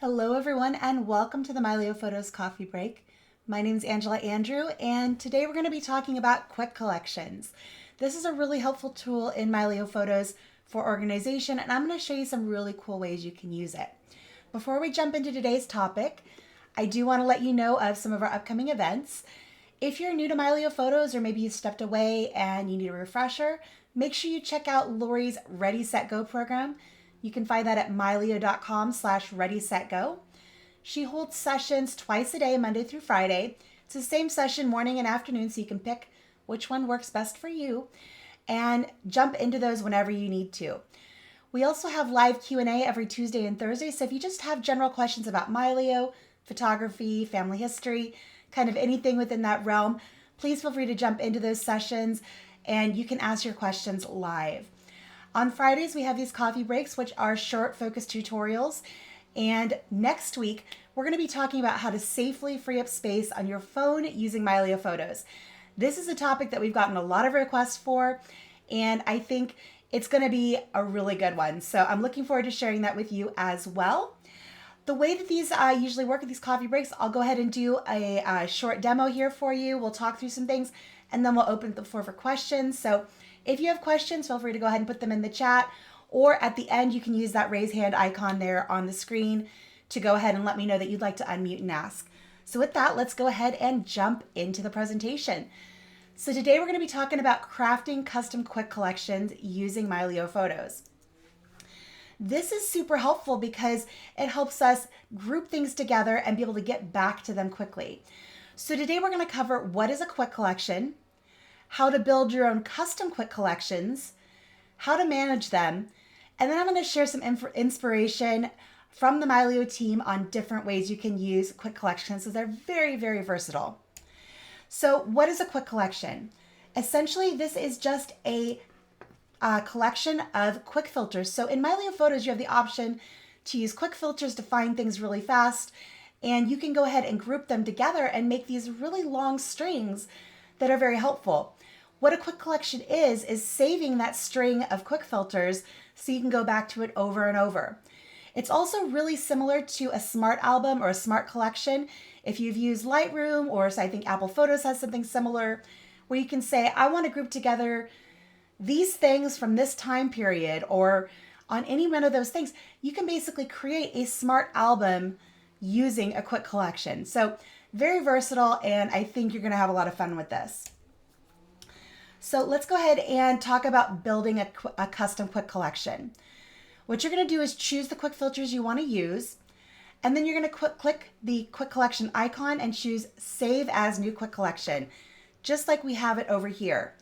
Hello everyone and welcome to the Mylio Photos coffee break. My name is Angela Andrew and today we're going to be talking about quick collections. This is a really helpful tool in Mylio Photos for organization and I'm going to show you some really cool ways you can use it. Before we jump into today's topic, I do want to let you know of some of our upcoming events. If you're new to Mylio Photos or maybe you stepped away and you need a refresher, make sure you check out Lori's Ready, Set, Go program. You can find that at mylio.com/ready-set-go. She holds sessions twice a day, Monday through Friday. It's the same session, morning and afternoon, so you can pick which one works best for you and jump into those whenever you need to. We also have live Q&A every Tuesday and Thursday, so if you just have general questions about Mylio, photography, family history, kind of anything within that realm, please feel free to jump into those sessions and you can ask your questions live. On Fridays, we have these coffee breaks, which are short, focused tutorials. And next week, we're going to be talking about how to safely free up space on your phone using Mylio Photos. This is a topic that we've gotten a lot of requests for, and I think it's going to be a really good one. So I'm looking forward to sharing that with you as well. The way that these usually work at these coffee breaks, I'll go ahead and do a short demo here for you. We'll talk through some things, and then we'll open the floor for questions. So if you have questions, feel free to go ahead and put them in the chat, or at the end, you can use that raise hand icon there on the screen to go ahead and let me know that you'd like to unmute and ask. So with that, let's go ahead and jump into the presentation. So today we're going to be talking about crafting custom quick collections using Mylio Photos. This is super helpful because it helps us group things together and be able to get back to them quickly. So today we're going to cover what is a quick collection, how to build your own custom quick collections, how to manage them, and then I'm going to share some inspiration from the Mylio team on different ways you can use quick collections, so they're very, very versatile. So what is a quick collection? Essentially, this is just a collection of quick filters. So in Mylio Photos, you have the option to use quick filters to find things really fast, and you can go ahead and group them together and make these really long strings that are very helpful. What a quick collection is saving that string of quick filters so you can go back to it over and over. It's also really similar to a smart album or a smart collection. If you've used Lightroom, or so I think Apple Photos has something similar, where you can say, I want to group together these things from this time period, or on any one of those things, you can basically create a smart album using a quick collection. So very versatile, and I think you're going to have a lot of fun with this. So let's go ahead and talk about building a custom quick collection. What you're going to do is choose the quick filters you want to use, and then you're going to click the quick collection icon and choose Save as New Quick Collection, just like we have it over here.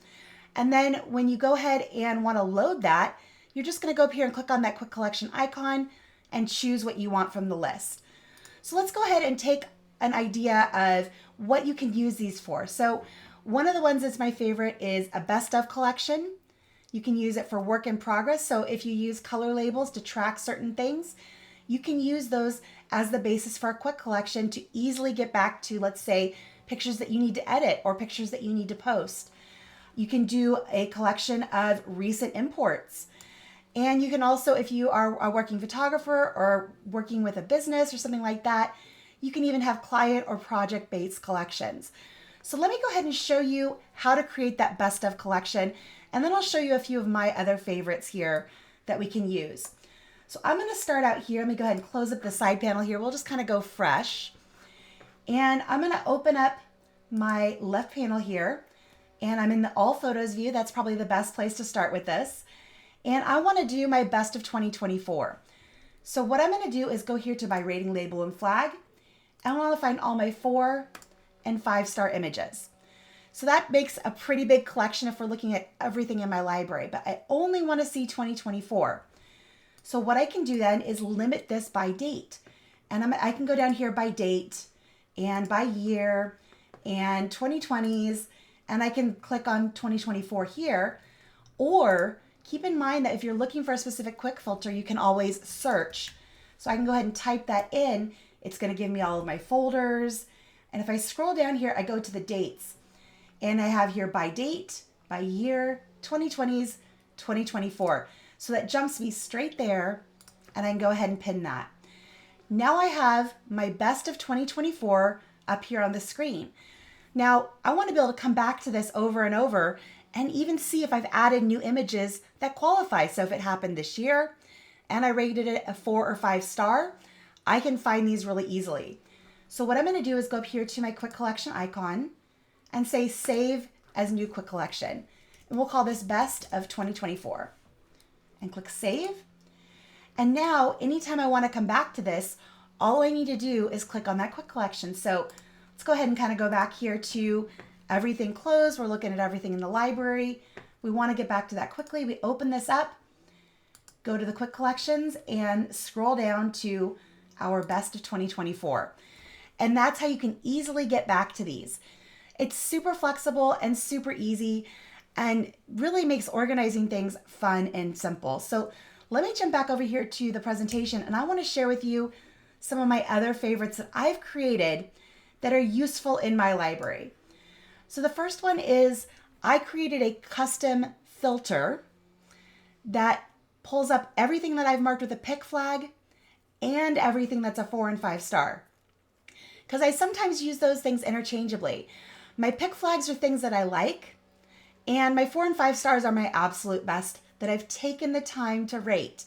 And then when you go ahead and want to load that, you're just going to go up here and click on that quick collection icon and choose what you want from the list. So let's go ahead and take an idea of what you can use these for. So one of the ones that's my favorite is a best of collection. You can use it for work in progress. So if you use color labels to track certain things, you can use those as the basis for a quick collection to easily get back to, let's say, pictures that you need to edit or pictures that you need to post. You can do a collection of recent imports. And you can also, if you are a working photographer or working with a business or something like that, you can even have client or project-based collections. So let me go ahead and show you how to create that best of collection, and then I'll show you a few of my other favorites here that we can use. So I'm going to start out here. Let me go ahead and close up the side panel here. We'll just kind of go fresh. And I'm going to open up my left panel here, and I'm in the All Photos view. That's probably the best place to start with this. And I want to do my best of 2024. So what I'm going to do is go here to my rating label and flag, and I want to find all my 4 and 5-star images. So that makes a pretty big collection if we're looking at everything in my library, but I only want to see 2024. So what I can do then is limit this by date. And I can go down here by date and by year and 2020s, and I can click on 2024 here. Or keep in mind that if you're looking for a specific quick filter, you can always search. So I can go ahead and type that in. It's going to give me all of my folders. And if I scroll down here, I go to the dates. And I have here by date, by year, 2020s, 2024. So that jumps me straight there, and I can go ahead and pin that. Now I have my best of 2024 up here on the screen. Now I want to be able to come back to this over and over and even see if I've added new images that qualify. So if it happened this year and I rated it a 4 or 5 star, I can find these really easily. So what I'm going to do is go up here to my quick collection icon and say save as new quick collection. And we'll call this best of 2024 and click save. And now anytime I want to come back to this, all I need to do is click on that quick collection. So let's go ahead and kind of go back here to everything closed. We're looking at everything in the library. We want to get back to that quickly. We open this up, go to the quick collections and scroll down to our best of 2024. And that's how you can easily get back to these. It's super flexible and super easy and really makes organizing things fun and simple. So let me jump back over here to the presentation and I want to share with you some of my other favorites that I've created that are useful in my library. So the first one is I created a custom filter that pulls up everything that I've marked with a pick flag and everything that's a 4 and 5 star. Because I sometimes use those things interchangeably. My pick flags are things that I like, and my 4 and 5 stars are my absolute best that I've taken the time to rate.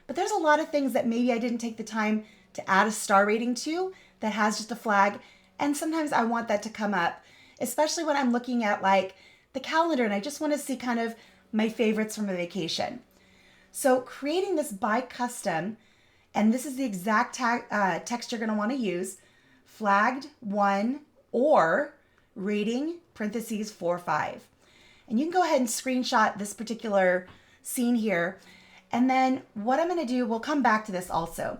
But there's a lot of things that maybe I didn't take the time to add a star rating to that has just a flag, and sometimes I want that to come up, especially when I'm looking at like the calendar and I just want to see kind of my favorites from a vacation. So creating this by custom, and this is the exact text you're going to want to use, flagged 1 or rating parentheses 4 5. And you can go ahead and screenshot this particular scene here. And then what I'm going to do, we'll come back to this also,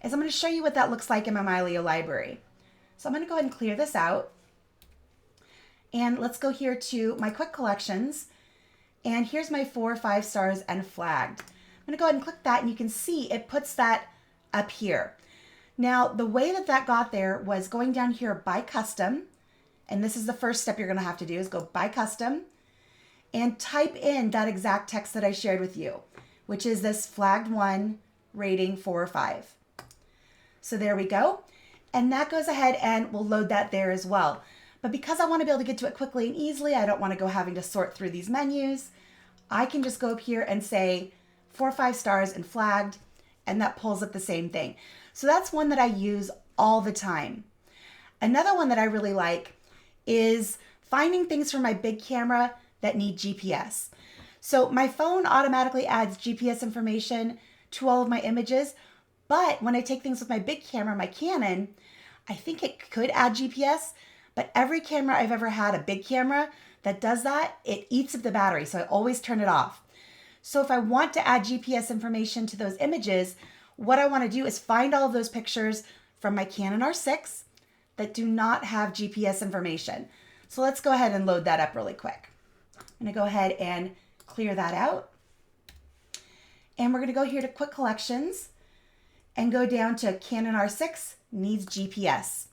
is I'm going to show you what that looks like in my Mylio library. So I'm going to go ahead and clear this out. And let's go here to my quick collections. And here's my 4 or 5 stars and flagged. I'm going to go ahead and click that and you can see it puts that up here. Now, the way that that got there was going down here by custom. And this is the first step you're going to have to do is go by custom and type in that exact text that I shared with you, which is this flagged 1 rating 4 or 5. So there we go. And that goes ahead and we'll load that there as well. But because I want to be able to get to it quickly and easily, I don't want to go having to sort through these menus. I can just go up here and say 4 or 5 stars and flagged, and that pulls up the same thing. So that's one that I use all the time. Another one that I really like is finding things from my big camera that need GPS. So my phone automatically adds GPS information to all of my images, but when I take things with my big camera, my Canon, I think it could add GPS, but every camera I've ever had, a big camera that does that, it eats up the battery, so I always turn it off. So if I want to add GPS information to those images, what I want to do is find all of those pictures from my Canon R6 that do not have GPS information. So let's go ahead and load that up really quick. I'm going to go ahead and clear that out. And we're going to go here to Quick Collections and go down to Canon R6 needs GPS.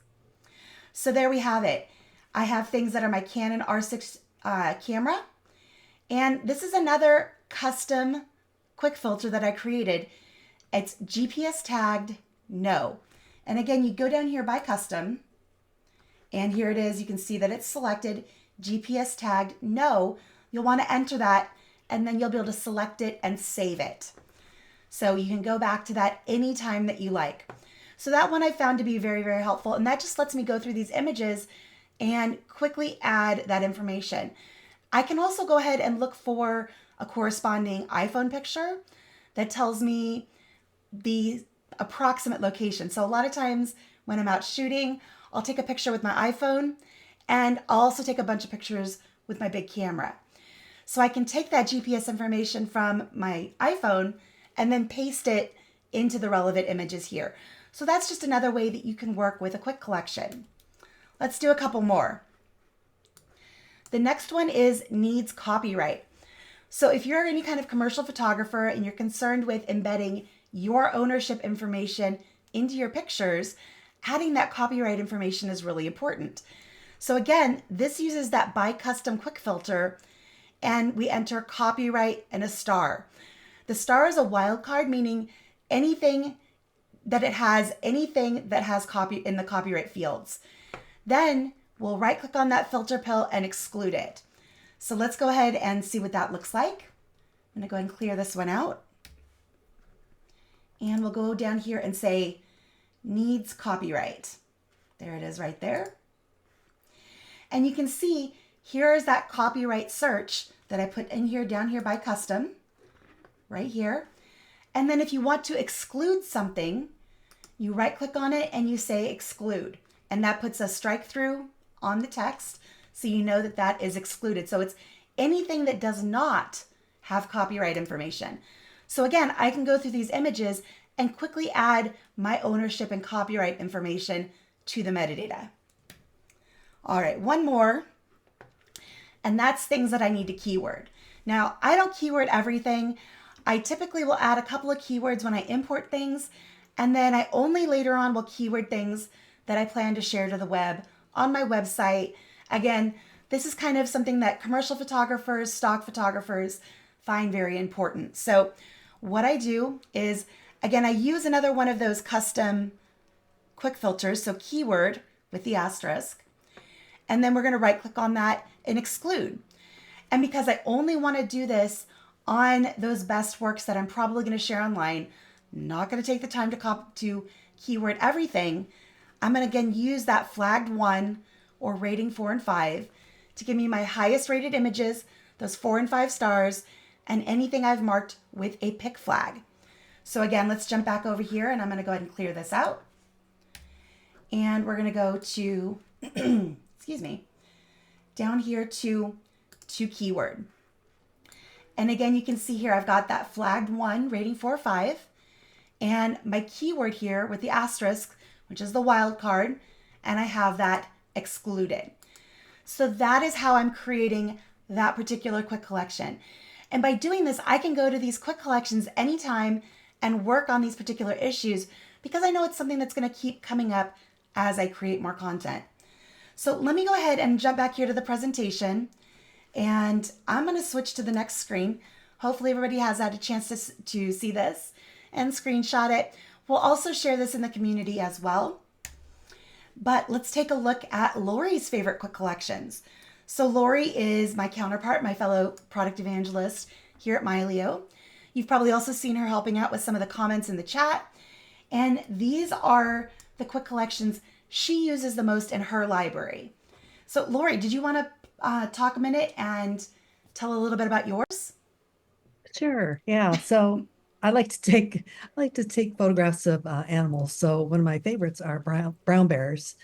So there we have it. I have things that are my Canon R6 camera. And this is another custom quick filter that I created. It's GPS tagged no. And again, you go down here by custom, and here it is. You can see that it's selected GPS tagged no. You'll want to enter that, and then you'll be able to select it and save it. So you can go back to that anytime that you like. So that one I found to be very, very helpful, and that just lets me go through these images and quickly add that information. I can also go ahead and look for a corresponding iPhone picture that tells me the approximate location. So a lot of times when I'm out shooting, I'll take a picture with my iPhone, and I'll also take a bunch of pictures with my big camera. So I can take that GPS information from my iPhone and then paste it into the relevant images here. So that's just another way that you can work with a quick collection. Let's do a couple more. The next one is needs copyright. So if you're any kind of commercial photographer and you're concerned with embedding your ownership information into your pictures, adding that copyright information is really important. So again, this uses that by custom quick filter, and we enter copyright and a star. The star is a wildcard, meaning anything that it has anything that has copy in the copyright fields. Then we'll right click on that filter pill and exclude it. So let's go ahead and see what that looks like. I'm gonna go ahead and clear this one out. And we'll go down here and say needs copyright. There it is right there. And you can see here is that copyright search that I put in here down here by custom, right here. And then if you want to exclude something, you right click on it and you say exclude. And that puts a strike through on the text so you know that that is excluded. So it's anything that does not have copyright information. So again, I can go through these images and quickly add my ownership and copyright information to the metadata. All right, one more, and that's things that I need to keyword. Now, I don't keyword everything. I typically will add a couple of keywords when I import things, and then I only later on will keyword things that I plan to share to the web on my website. Again, this is kind of something that commercial photographers, stock photographers find very important. So what I do is, again, I use another one of those custom quick filters, so keyword with the asterisk, and then we're going to right click on that and exclude. And because I only want to do this on those best works that I'm probably going to share online, not going to take the time to keyword everything, I'm going to again use that flagged 1 or rating 4 and 5 to give me my highest rated images, those 4 and 5 stars, and anything I've marked with a pick flag. So again, let's jump back over here and I'm going to go ahead and clear this out. And we're going to go to, excuse me, down here to keyword. And again, you can see here, I've got that flagged 1, rating 4 or 5, and my keyword here with the asterisk, which is the wild card, and I have that excluded. So that is how I'm creating that particular quick collection. And by doing this, I can go to these quick collections anytime and work on these particular issues because I know it's something that's going to keep coming up as I create more content. So let me go ahead and jump back here to the presentation, and I'm going to switch to the next screen. Hopefully everybody has had a chance to see this and screenshot it. We'll also share this in the community as well. But let's take a look at Lori's favorite quick collections. So Lori is my counterpart, my fellow product evangelist here at Mylio. You've probably also seen her helping out with some of the comments in the chat. And these are the quick collections she uses the most in her library. So Lori, did you want to talk a minute and tell a little bit about yours? Sure. Yeah. So I like to take photographs of animals. So one of my favorites are brown bears.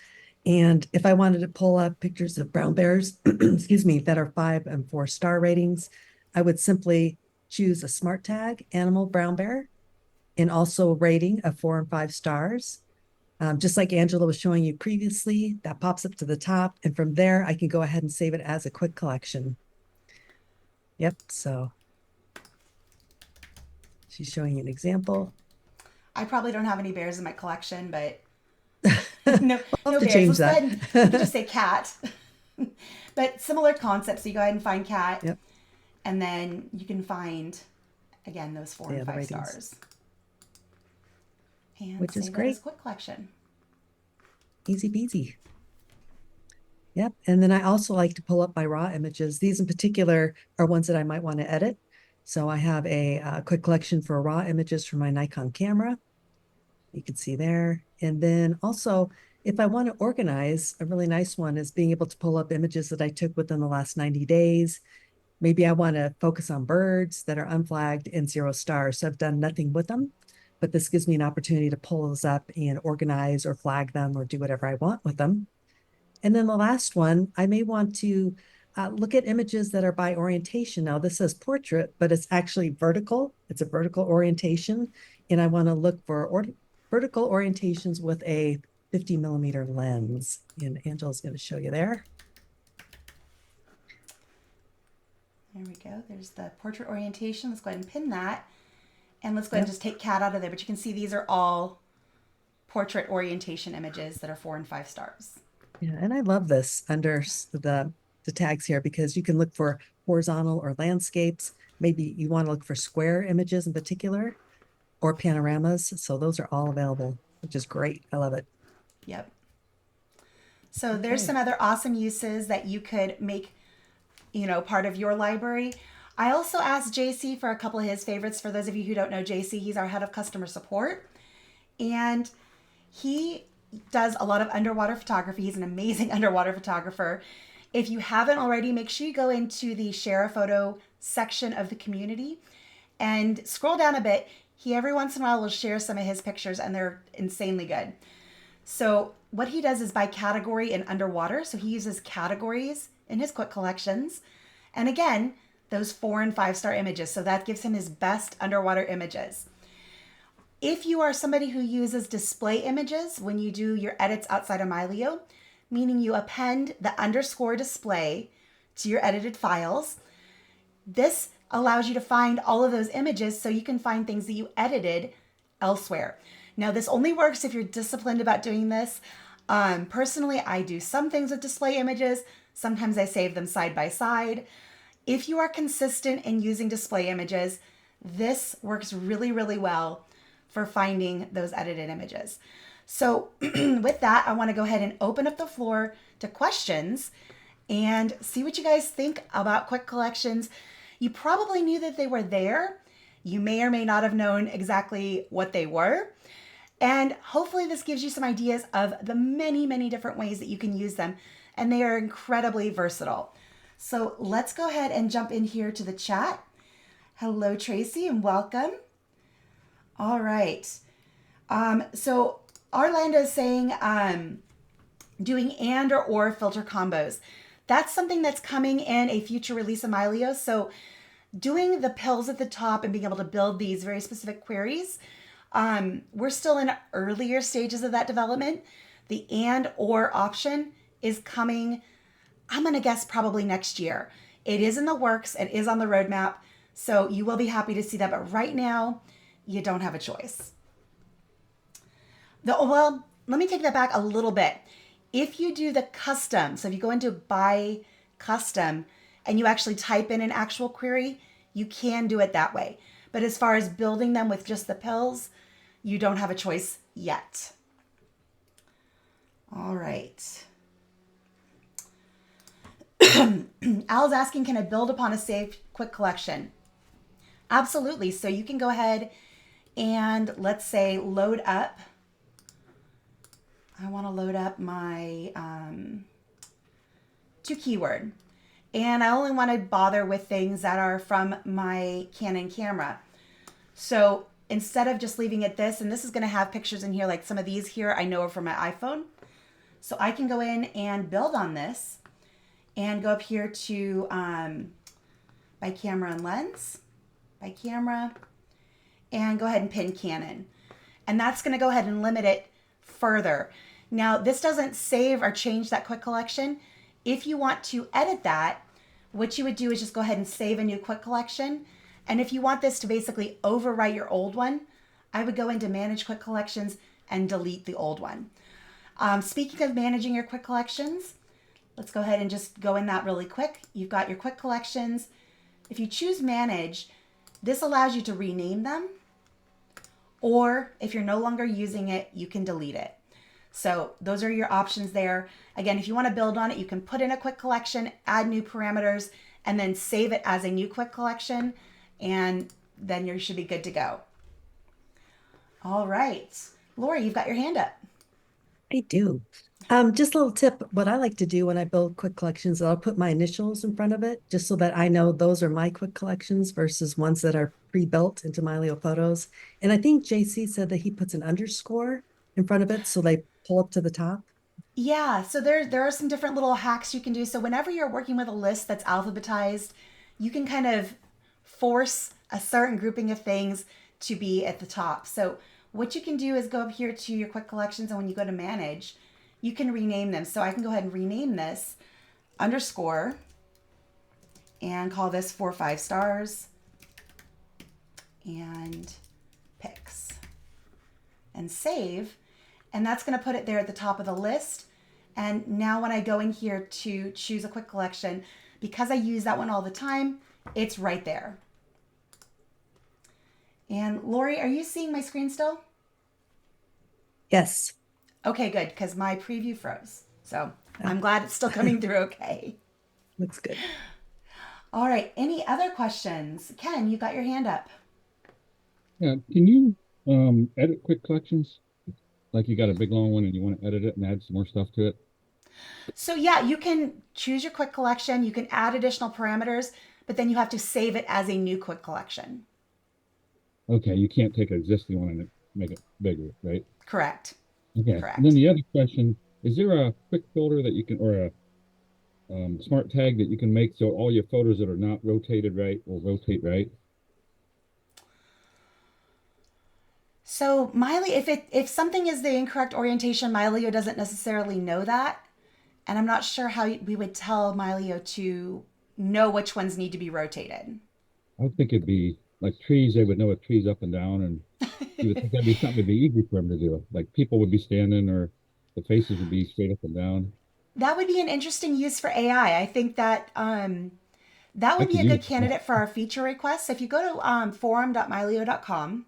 And if I wanted to pull up pictures of brown bears, excuse me, that are 5 and 4 star ratings, I would simply choose a SmartTag animal brown bear and also a rating of 4 and 5 stars. Just like Angela was showing you previously, that pops up to the top. And from there, I can go ahead and save it as a quick collection. Yep. So she's showing you an example. I probably don't have any bears in my collection, but no, I'll have no to bears. change Let's go that. ahead and you can just say cat. But similar concepts. So you go ahead and find cat, Yep. and then you can find, again, those 4 and 5 stars. And which is save that great. as quick collection. Easy peasy. Yep. And then I also like to pull up my raw images. These in particular are ones that I might want to edit. So I have a quick collection for raw images from my Nikon camera. You can see there. And then also, if I want to organize, a really nice one is being able to pull up images that I took within the last 90 days. Maybe I want to focus on birds that are unflagged and 0 stars. So I've done nothing with them, but this gives me an opportunity to pull those up and organize or flag them or do whatever I want with them. And then the last one, I may want to look at images that are by orientation. Now, this says portrait, but it's actually vertical. It's a vertical orientation. And I want to look for vertical orientations with a 50mm lens. And Angela's going to show you there. There we go. There's the portrait orientation. Let's go ahead and pin that. And let's go ahead and just take cat out of there. But you can see these are all portrait orientation images that are 4 and 5 stars. Yeah, and I love this under the tags here because you can look for horizontal or landscapes. Maybe you want to look for square images in particular, or panoramas. So those are all available, which is great. I love it. Yep. So there's Okay. some other awesome uses that you could make, part of your library. I also asked JC for a couple of his favorites. For those of you who don't know JC, he's our head of customer support. And he does a lot of underwater photography. He's an amazing underwater photographer. If you haven't already, make sure you go into the share a photo section of the community and scroll down a bit. He every once in a while will share some of his pictures, and they're insanely good. So what he does is by category in underwater. So he uses categories in his quick collections. And again, those 4 and 5-star images. So that gives him his best underwater images. If you are somebody who uses display images when you do your edits outside of Mylio, meaning you append the underscore display to your edited files, this allows you to find all of those images so you can find things that you edited elsewhere. Now, this only works if you're disciplined about doing this. Personally, I do some things with display images. Sometimes I save them side by side. If you are consistent in using display images, this works really, really well for finding those edited images. So with that, I want to go ahead and open up the floor to questions and see what you guys think about quick collections. You probably knew that they were there. You may or may not have known exactly what they were. And hopefully this gives you some ideas of the many, many different ways that you can use them. And they are incredibly versatile. So let's go ahead and jump in here to the chat. Hello, Tracy, and welcome. All right. So Arlando is saying doing and or filter combos. That's something that's coming in a future release of Mylio. So doing the pills at the top and being able to build these very specific queries, we're still in earlier stages of that development. The and or option is coming, I'm going to guess probably next year. It is in the works. It is on the roadmap. So you will be happy to see that. But right now, you don't have a choice. Well, let me take that back a little bit. If you do the custom, so if you go into buy custom and you actually type in an actual query, you can do it that way. But as far as building them with just the pills, you don't have a choice yet. All right. Al's asking, can I build upon a saved quick collection? Absolutely. So you can go ahead and let's say load up. I want to load up my to keyword. And I only want to bother with things that are from my Canon camera. So instead of just leaving it this, and this is going to have pictures in here, like some of these here I know are from my iPhone. So I can go in and build on this and go up here to by camera and lens, by camera, and go ahead and pin Canon. And that's going to go ahead and limit it further. Now, this doesn't save or change that quick collection. If you want to edit that, what you would do is just go ahead and save a new quick collection. And if you want this to basically overwrite your old one, I would go into manage quick collections and delete the old one. Speaking of managing your quick collections, let's go ahead and just go in that really quick. You've got your quick collections. If you choose manage, this allows you to rename them, or if you're no longer using it, you can delete it. So those are your options there. Again, if you want to build on it, you can put in a quick collection, add new parameters, and then save it as a new quick collection, and then you should be good to go. All right. Lori, you've got your hand up. I do. Just a little tip. What I like to do when I build quick collections, I'll put my initials in front of it, just so that I know those are my quick collections versus ones that are pre-built into Mylio Photos. And I think JC said that he puts an underscore in front of it, so they pull up to the top. Yeah, so there are some different little hacks you can do. So whenever you're working with a list that's alphabetized, you can kind of force a certain grouping of things to be at the top. So what you can do is go up here to your quick collections, and when you go to manage, you can rename them. So I can go ahead and rename this underscore and call this 4 5 stars and pics and save. And that's going to put it there at the top of the list. And now when I go in here to choose a quick collection, because I use that one all the time, it's right there. And Lori, are you seeing my screen still? Yes. Okay, good, because my preview froze. So Ah, I'm glad it's still coming through okay. looks good. All right, any other questions? Ken, you got your hand up. Yeah, can you edit quick collections? Like you got a big long one and you want to edit it and add some more stuff to it? So yeah, you can choose your quick collection, you can add additional parameters, but then you have to save it as a new quick collection. Okay, you can't take an existing one and make it bigger, right? Correct. Okay. And then Correct. the other question, is there a quick filter that you can, or a smart tag that you can make so all your photos that are not rotated right will rotate right? So Mylio, if something is the incorrect orientation, Mylio doesn't necessarily know that, and I'm not sure how we would tell Mylio to know which ones need to be rotated. I would think it'd be like trees, they would know a tree's up and down, and you would think that'd be something that'd be easy for them to do. Like people would be standing or the faces would be straight up and down. That would be an interesting use for AI. I think that that I would be could a use good that. candidate for our feature requests. If you go to forum.mylio.com,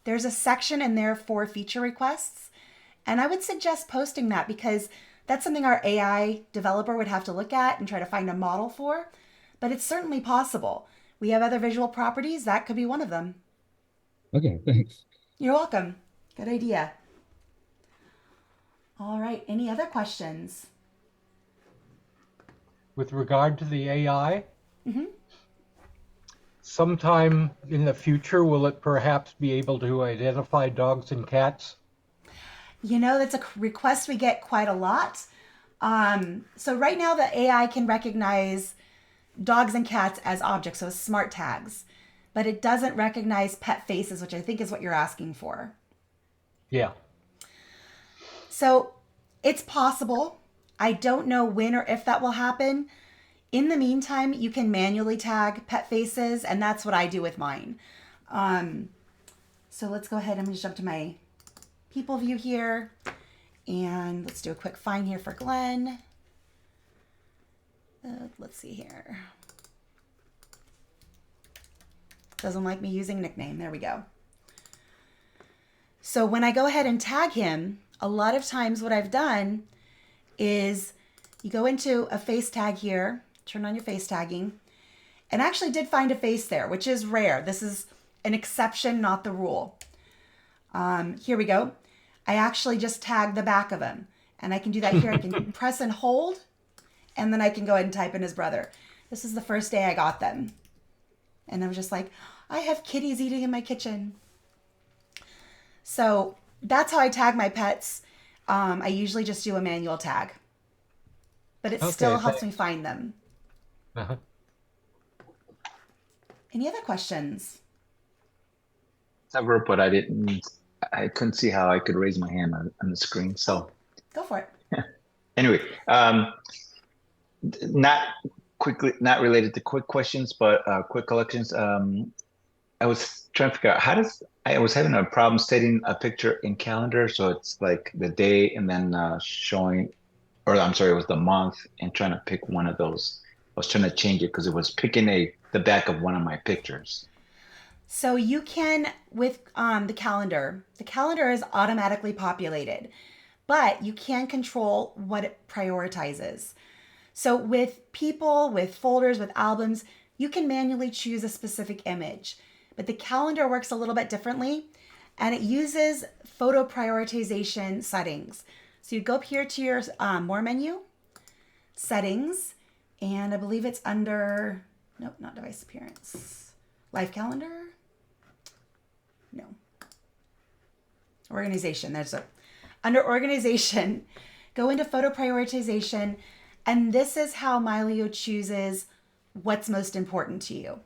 there's a section in there for feature requests. And I would suggest posting that because that's something our AI developer would have to look at and try to find a model for. But it's certainly possible. We have other visual properties, that could be one of them. Okay, thanks. You're welcome. Good idea. All right, any other questions? With regard to the AI, Mm-hmm. sometime in the future, will it perhaps be able to identify dogs and cats? You know, that's a request we get quite a lot. So right now, the AI can recognize dogs and cats as objects, so smart tags, but it doesn't recognize pet faces, which I think is what you're asking for. Yeah. So it's possible. I don't know when or if that will happen. In the meantime, you can manually tag pet faces, and that's what I do with mine. Um, so let's go ahead. I'm going to jump to my people view here, and let's do a quick find here for Glenn. Let's see here. Doesn't like me using nickname. There we go. So when I go ahead and tag him, a lot of times what I've done is you go into a face tag here, turn on your face tagging, and actually did find a face there, which is rare. This is an exception, not the rule. Here we go. I actually just tagged the back of him, and I can do that here. I can press and hold, and then I can go ahead and type in his brother. This is the first day I got them. And I was just like, I have kitties eating in my kitchen. So that's how I tag my pets. I usually just do a manual tag, but it still Okay, helps thanks. me find them. Uh-huh. Any other questions? Several, but I couldn't see how I could raise my hand on the screen. Oh, So go for it. anyway, not not related to quick questions, but quick collections. I was trying to figure out I was having a problem setting a picture in calendar. So it's like the day and then showing, or I'm sorry, it was the month and trying to pick one of those. I was trying to change it because it was picking the back of one of my pictures. So you can, with the calendar is automatically populated, but you can control what it prioritizes. So with people, with folders, with albums, you can manually choose a specific image, but the calendar works a little bit differently and it uses photo prioritization settings. So you go up here to your more menu, settings, and I believe it's under, nope, not device appearance, live calendar. No. Organization. There's a under organization, go into photo prioritization, and this is how Mylio chooses what's most important to you.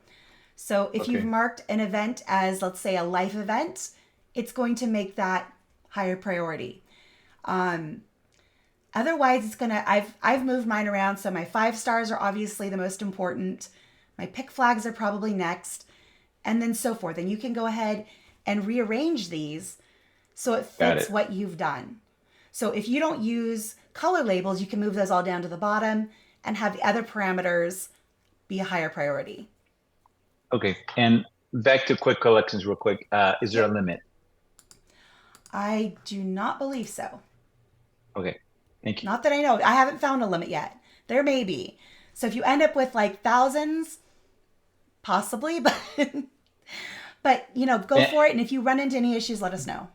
So if you've Okay. marked an event as, let's say, a life event, it's going to make that higher priority. Otherwise, it's gonna. I've moved mine around, so my 5 stars are obviously the most important. My pick flags are probably next, and then so forth. And you can go ahead and rearrange these so it Got fits it. what you've done. So if you don't use color labels, you can move those all down to the bottom and have the other parameters be a higher priority. Okay. And back to quick collections real quick. Is there a limit? I do not believe so. Okay, thank you. Not that I know. I haven't found a limit yet. There may be. So if you end up with like thousands, possibly, but go And, for it. And if you run into any issues, let us know.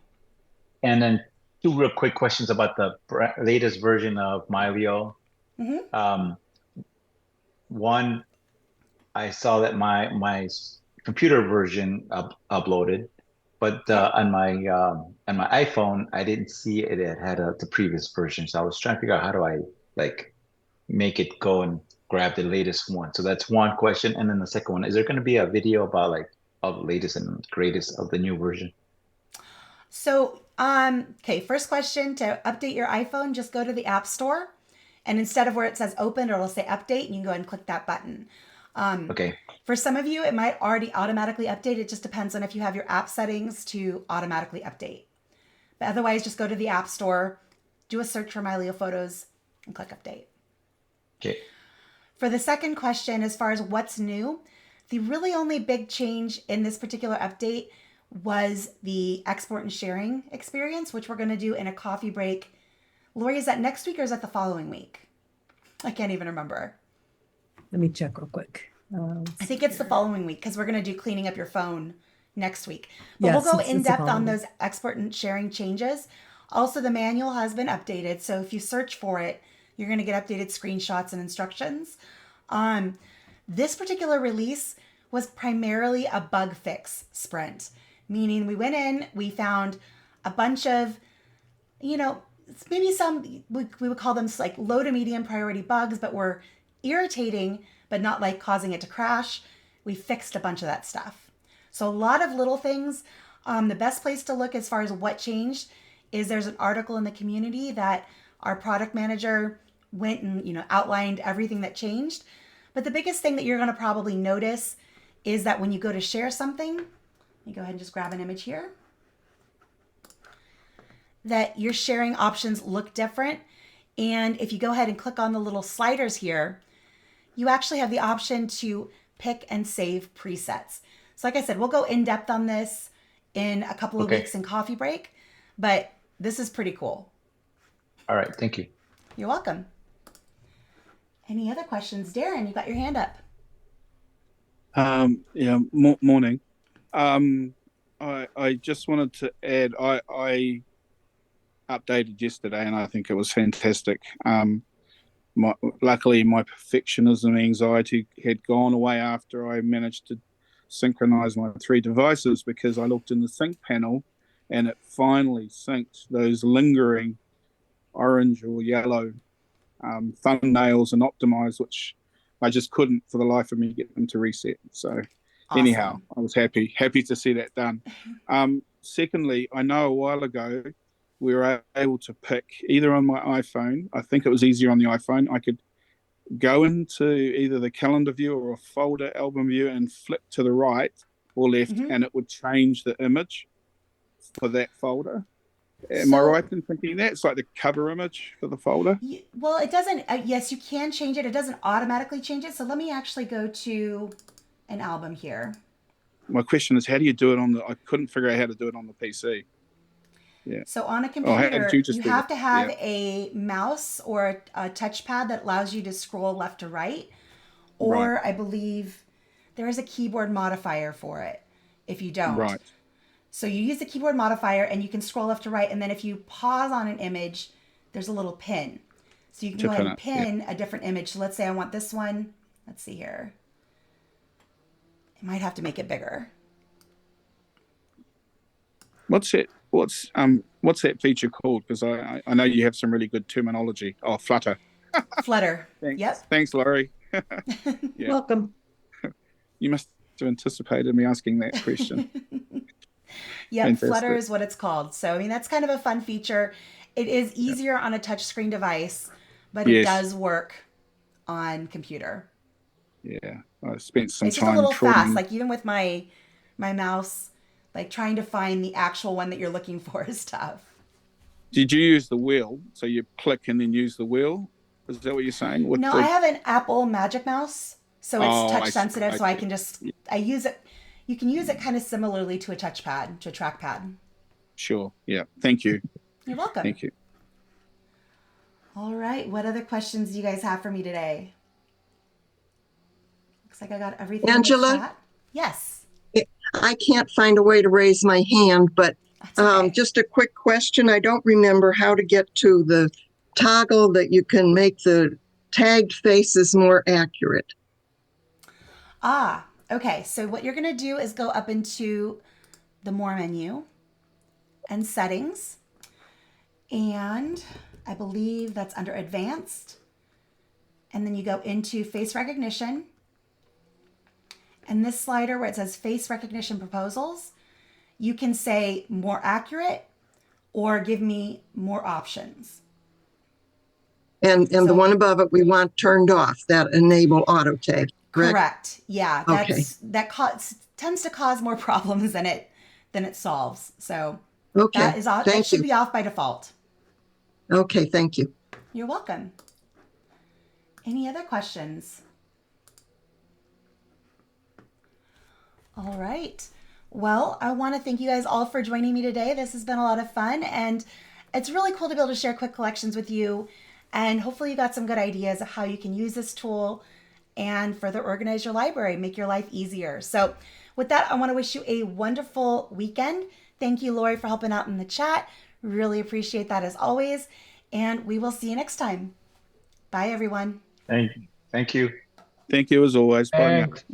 and then two real quick questions about the latest version of Mylio. Mm-hmm. One, I saw that my computer version uploaded, but Okay. on my iPhone, I didn't see it. It had the previous version, so I was trying to figure out how do I like make it go and grab the latest one. So that's one question, and then the second one: is there going to be a video about like all the latest and greatest of the new version? So, okay, first question to update your iPhone, just go to the App Store. And instead of where it says open, it'll say update, and you can go ahead and click that button. Okay, For some of you, it might already automatically update. It just depends on if you have your app settings to automatically update. But otherwise, just go to the App Store, do a search for Mylio Photos, and click update. okay, For the second question, as far as what's new, the really only big change in this particular update was the export and sharing experience, which we're going to do in a coffee break. Lori, is that next week or is that the following week? I can't even remember. Let me check real quick. I think it's the following week because we're going to do cleaning up your phone next week. But Yes, we'll go it's in the depth on following those export and sharing changes. Also, the manual has been updated. So if you search for it, you're going to get updated screenshots and instructions. This particular release was primarily a bug fix sprint, meaning we went in, we found a bunch of, maybe some, we would call them like low to medium priority bugs, but were irritating, but not like causing it to crash. We fixed a bunch of that stuff. So a lot of little things. The best place to look as far as what changed is there's an article in the community that our product manager went and outlined everything that changed. But the biggest thing that you're going to probably notice is that when you go to share something, let me go ahead and just grab an image here, that your sharing options look different. And if you go ahead and click on the little sliders here, you actually have the option to pick and save presets. So like I said, we'll go in depth on this in a couple of okay. weeks in coffee break, but this is pretty cool. All right, thank you. You're welcome. Any other questions? Darren, you got your hand up. Yeah, morning. I just wanted to add, I updated yesterday and I think it was fantastic. Luckily, my perfectionism anxiety had gone away after I managed to synchronize my three devices, because I looked in the sync panel and it finally synced those lingering orange or yellow thumbnails and optimize, which I just couldn't for the life of me get them to reset. So Awesome. anyhow, I was happy to see that done. Secondly, I know a while ago we were able to pick either on my iPhone. I think it was easier on the iPhone. I could go into either the calendar view or a folder album view and flip to the right or left, and it would change the image for that folder. Am I right in thinking that? It's like the cover image for the folder? Well, it doesn't. Yes, you can change it. It doesn't automatically change it. So let me actually go to an album here. My question is, how do you do it on the... I couldn't figure out how to do it on the PC. Yeah. So on a computer, you have to have Yeah. a mouse or a touchpad that allows you to scroll left to right. Or Right. I believe there is a keyboard modifier for it if you don't. Right. So you use the keyboard modifier and you can scroll left to right. And then if you pause on an image, there's a little pin. So you can go ahead and pin a different image. So let's say I want this one. Let's see here. I might have to make it bigger. What's that feature called? Because I know you have some really good terminology. Oh, Flutter. Flutter. Thanks. Yep. Thanks, Laurie. Yeah. Welcome. You must have anticipated me asking that question. Yep, Fantastic. Flutter is what it's called. So, I mean, that's kind of a fun feature. It is easier on a touchscreen device, but it does work on computer. Yeah, I spent some time. It's just a little fast. Like even with my mouse, like trying to find the actual one that you're looking for is tough. Did you use the wheel? So you click and then use the wheel? Is that what you're saying? I have an Apple Magic Mouse, so it's touch sensitive. So I can just I use it. you can use it kind of similarly to a touchpad, to a trackpad. Sure. Yeah. Thank you. You're welcome. Thank you. All right. What other questions do you guys have for me today? Looks like I got everything in the Angela? chat. Yes. I can't find a way to raise my hand, but That's okay. just a quick question. I don't remember how to get to the toggle that you can make the tagged faces more accurate. Ah, okay. So what you're going to do is go up into the More menu and Settings. And I believe that's under Advanced. And then you go into Face Recognition. And this slider where it says Face Recognition Proposals, you can say more accurate or give me more options. And So- the one above it, we want turned off, that enable auto tag. Correct. Yeah, Okay. tends to cause more problems than it solves. So Okay. that is off. That Thank should you. be off by default. Okay. Thank you. You're welcome. Any other questions? All right. Well, I want to thank you guys all for joining me today. This has been a lot of fun, and it's really cool to be able to share quick collections with you. And hopefully you got some good ideas of how you can use this tool and further organize your library, make your life easier. So with that, I want to wish you a wonderful weekend. Thank you, Lori, for helping out in the chat. Really appreciate that as always. And we will see you next time. Bye, everyone. Thank you. Thank you as always. Bye now. Thanks.